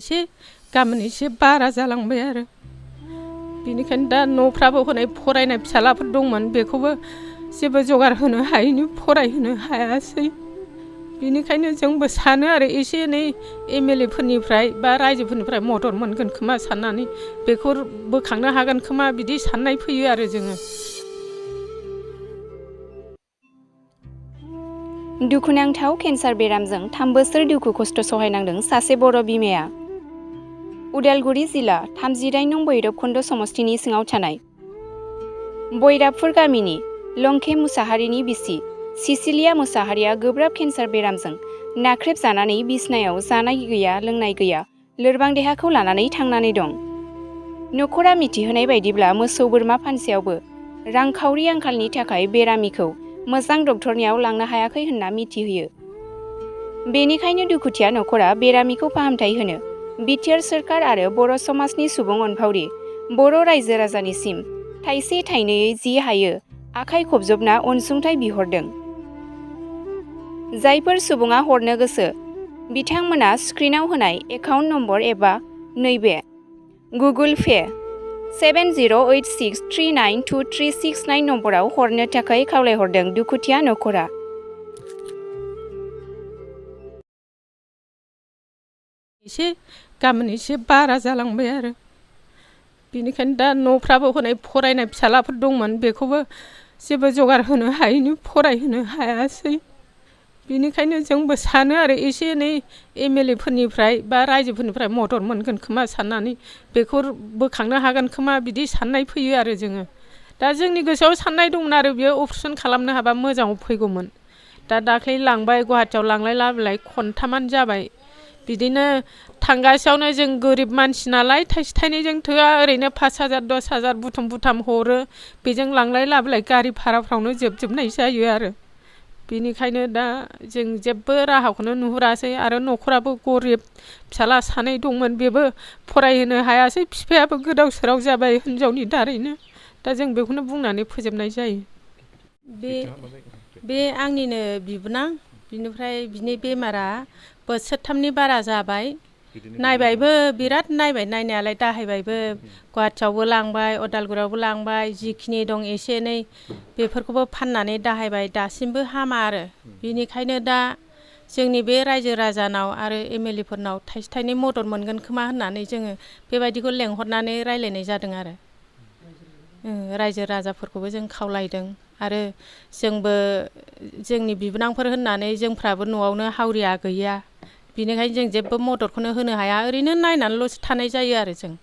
एसे गामोन एसे बारा जालांबाय आरो बेनिखायनो दा न'फ्राबो हनै फरायनाय फिसालाफोर दंमोन बेखौबो जेबो जगार होनो हायैनि फरायहोनो हायासै बेनिखायनो जोंबो सानो आरो एसे एनै एमएलए फोरनिफ्राय बा रायजोफोरनिफ्राय मदद मोनगोन खोमा साननानै बेखौ बोखांनो हागोन खोमा बिदि साननाय फैयो आरो जोङो। दुखुनांथाव केन्सार बेरामजों 3 बोसोर दुखु खस्थ' सहायनांदों सासे बर' बिमाया। उदालगुरि जिल्ला 38 नं बर'ब खन्द समस्तिनि सिङाव थानाय बर'बफोर गामिनि लंके मुसाहारिनि बिसि सिसिलिया मुसाहारिया गोब्राब केन्सार बेरामजों नाख्रेबजानानै बिसनायाव जानाय गैया लोंनाय गैया लोरबां देहाखौ लानानै थांनानै दं। नखरा मिथिहोनाय बायदिब्ला मोसौ बोरमा फानसेयावबो रांखावरि आंखालनि थाखाय बेरामिखौ मोजां डक्टरनियाव लांनो हायाखै होनना मिथिहोयो। बेनिखायनो दुखुथिया नखरा बेरामिखौ फाहामथाय होनो बिटिआर सोरखार आरो बर' समाजनि सुबुं अनफावरि बर' रायजो राजानिसिम थाइसे थाइनैयै जि हायो आखाइ खबजबना अनसुंथाइ बिहरदों। जायफोर सुबुङा हरनो गोसो बिथांमोना स्क्रिनाव होनाय एकाउन्ट नम्बर एबा नैबे गुगोल पे 7086392369 नम्बराव हरनो थाखाय खावलायहरदों दुखुथिया नखरा। एसे गामोन एसे बारा जालांबाय आरो बेनिखायनो दा न'फ्राबो हनै फरायनाय फिसालाफोर दंमोन बेखौबो जेबो जगार होनो हायैनि फरायहोनो हायासै बेनिखायनो जोंबो सानो आरो एसे एनै एमएलए फोरनिफ्राय बा रायजोफोरनिफ्राय मदद मोनगोन खोमा साननानै बेखौ बोखांनो हागोन खोमा बिदि साननाय फैयो आरो जोङो। दा जोंनि गोसोआव साननाय दंमोन आरो बेयो अपारेसन खालामनो हाबा मोजाङाव फैगौमोन। दा दाख्लै लांबाय गुवाहाटियाव लांलाय लाबोलाय खनथामानो जाबाय बिदिनो थांगासेयावनो जों गोरिब मानसि नालाय थाइसे थाइनैजों थोआ ओरैनो 5000 10,000 बुथुम बुथाम हरो बेजों लांलाय लाबोलाय गारि भाराफ्रावनो जोबजोबनाय जायो आरो बेनिखायनो दा जों जेबो राहाखौनो नुहुरासै आरो न'खराबो गरिब फिसाला सानै दंमोन बेबो फरायहोनो हायासै बिफायाबो गोदाव सोराव जाबाय हिनजावनि दारैनो दा जों बेखौनो बुंनानै फोजोबनाय जायो। बे आंनिनो बिबोनां बिनिफ्राय बिनि बेमारा बोसोरथामनि बारा जाबाय नायबायबो बिराद नायबाय नायनायालाय दाहायबायबो गुवाहाटियावबो लांबाय उदालगुरियावबो लांबाय जिखिनि दं एसे एनै बेफोरखौबो फाननानै दाहायबाय दासिमबो हामा आरो बेनिखायनो दा जोंनि बे रायजो राजानाव आरो एमएलए फोरनाव थाइसे थाइनै मदद मोनगोन खोमा होननानै जोङो बेबायदिखौ लेंहरनानै रायलायनाय जादों आरो रायजो राजाफोरखौबो जों खावलायदों आरो जोंबो जोंनि बिबोनांफोर होननानै जोंफ्राबो न'आवनो हावरिया गैया बिनिखायनो जों जेबो मददखौनो होनो हाया ओरैनो नायनानैल'सो थानाय जायो आरो जों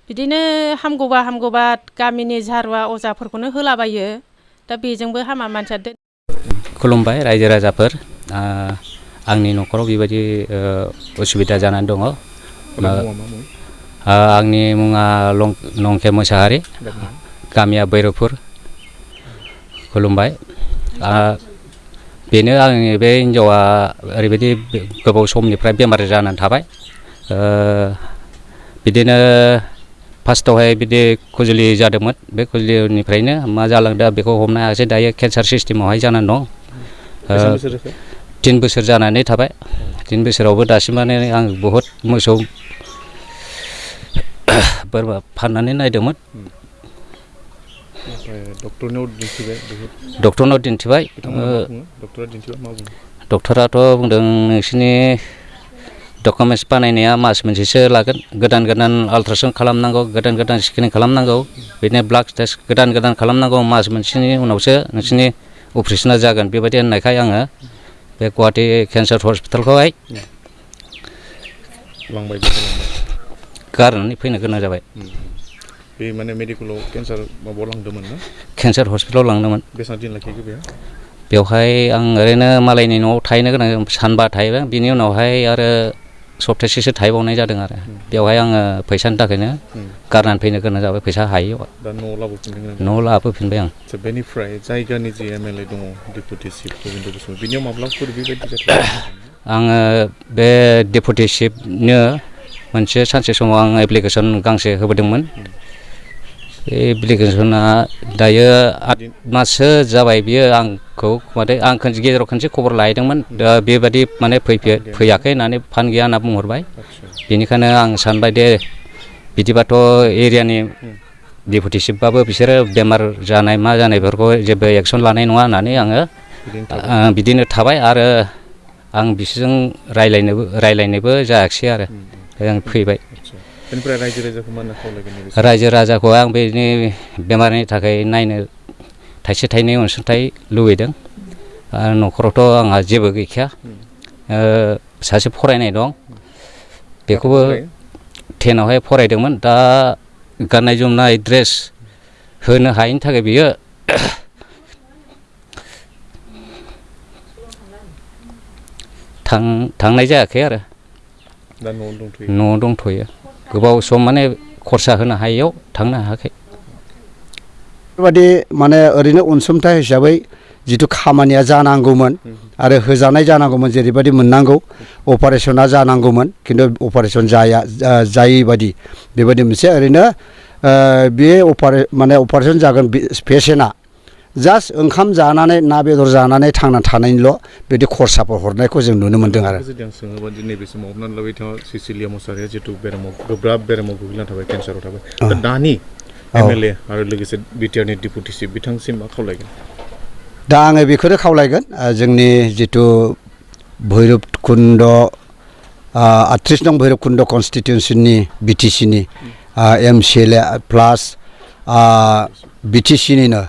बिदिनो हामगौबा गामिनि झारुवा अजाफोरखौनो होलाबायो दा बेजोंबो हामा मानसिया खुलुमबाय रायजो राजाफोर आंनि न'खराव बेबायदि उसुबिदा जानानै दङ। आंनि मुङा लंके मुसाहारि गामिया बैरबपुर। खुलुमबाय बेनो आंनि बे हिनजावा ओरैबायदि गोबाव समनिफ्राय बेमार जानानै थाबाय बिदिनो फार्स्टआवहाय बिदि खुजुलि जादोंमोन बे खुजुलिनिफ्रायनो मा जालांदों बेखौ हमनो हायासै दायो केन्सार सिस्टेमावहाय जानानै दं 3 बोसोर जानानै थाबाय 3 बोसोरावबो दासिमानो आं बहुद मोसौ बोरमा फाननानै नायदोंमोन डक्टरनाव दिन्थिबाय डक्टराथ' बुंदों नोंसिनि डकुमेन्ट्स बानायनाया मास मोनसेसो लागोन गोदान आल्ट्रासाउन्ड खालामनांगौ गोदान स्केनिं खालामनांगौ बिदिनो ब्लाड टेस्ट गोदान खालामनांगौ मास मोनसेनि उनावसो नोंसिनि अपारेसना जागोन बेबायदि होननायखाय आङो बे गुवाहाटि केन्सार हस्पिटालखौहाय गारनानै फैनो गोनां जाबाय। बे माने मेडिकेलाव केन्सार माबायाव लांदोंमोन ना केन्सार हस्पिटालाव लांदोंमोन। बेसेबां दिन लाखिखो बेवहाय आं ओरैनो मालायनि न'आव थाहैनो गोनां सानबा थाहैबाय बिनि उनावहाय आरो सप्तासेसो थाहैबावनाय जादों आरो बेवहाय आङो फैसानि थाखायनो गारनानै फैनो गोनां जाबाय फैसा हायैयाव दा न'आव लाबोफिनबाय आं। बेनिफ्राय जायगानि जि एमएलए दङ डेपुटि चिफ गबिन्द बसुमतारी बिनियाव माब्लाफोर बेबायदि जाथाय आङो बे डेपुटि चिफनो मोनसे सानसे समाव आं एप्लिकेसन गांसे होबोदोंमोन एप्लिकेसना दायो 8 माससो जाबाय बियो आंखौ माने आं गेजेराव खनसे खबर लाहैदोंमोन दा बेबादि माने फैयाखै होननानै फान गैया होनना बुंहरबाय बेनिखायनो आं सानबाय दे बिदिबाथ' एरियानि डेपुटि चिफबाबो बिसोरो बेमार जानाय मा जानायफोरखौ जेबो एक्सन लानाय नङा होननानै आङो बिदिनो थाबाय आरो आं बिसोरजों रायलायनोबो जायाखिसै आरो आं फैबाय रायजो राजाखौ आं बेनि बेमारनि थाखाय नायनो थाइसे थाइनै अनसुंथाइ लुबैदों आरो न'खरावथ' आंहा जेबो गैखाया सासे फरायनाय दं बेखौबो 10आवहाय फरायदोंमोन दा गाननाय जोमनाय ड्रेस होनो हायैनि थाखाय बियो थांनाय जायाखै आरो दा न'आव दंथ'यो गोबाव सम माने खरसा होनो हायैयाव थांनो हायाखै बेबादि माने ओरैनो अनसुंथाइ हिसाबै जिथु खामानिया जानांगौमोन आरो होजानाय जानांगौमोन जेरैबायदि मोननांगौ अपारेशना जानांगौमोन खिन्थु अपारेशन जायै बादि बेबायदि मोनसे ओरैनो बे माने अपारेशन जागोन पेसेन्टआ जास्ट ओंखाम जानानै ना बेदर जानानै थांना थानायनिल' बिदि खरसाफोर हरनायखौ जों नुनो मोन्दों आरो आं सोङोबा नैबे समाव हमनानै लाबाय बिथाङा सिसिलिया मुसाहारिया जिथु बेरामाव गोब्राब बेरामाव गोग्लैना थाबाय केन्साराव थाबाय दा दानि एमएलए आरो लोगोसे बिटिआरनि डेपुटि चिफ बिथांसिम मा खावलायगोन दा आङो बेखौनो खावलायगोन जोंनि जिथु भैरबकुन्द 38 नं भैरबकुन्द कनस्टिटिउन्सननि बिटिसिनि एमसिएलए प्लास बिटिसिनिनो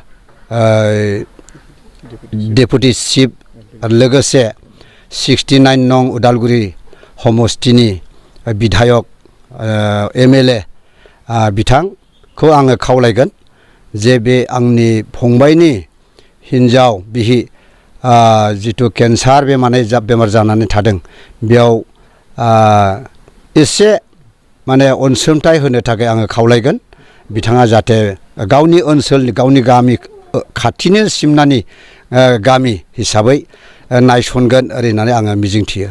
डेपुटि चिफ लोगोसे 69 नं उदालगुरि समस्तिनि बिधायक एमएलए बिथांखौ आङो खावलायगोन जे बे आंनि फंबायनि हिन्जाव बिहि जिथु केन्सार बेमार जानानै थादों बेयाव एसे माने अनसुंथाइ होनो थाखाय आङो खावलायगोन बिथाङा जाहाथे गावनि ओनसोलनि गावनि गामि खाथिनि सिमनानि गामि हिसाबै नायसनगोन ओरै होननानै आङो मिजिंथियो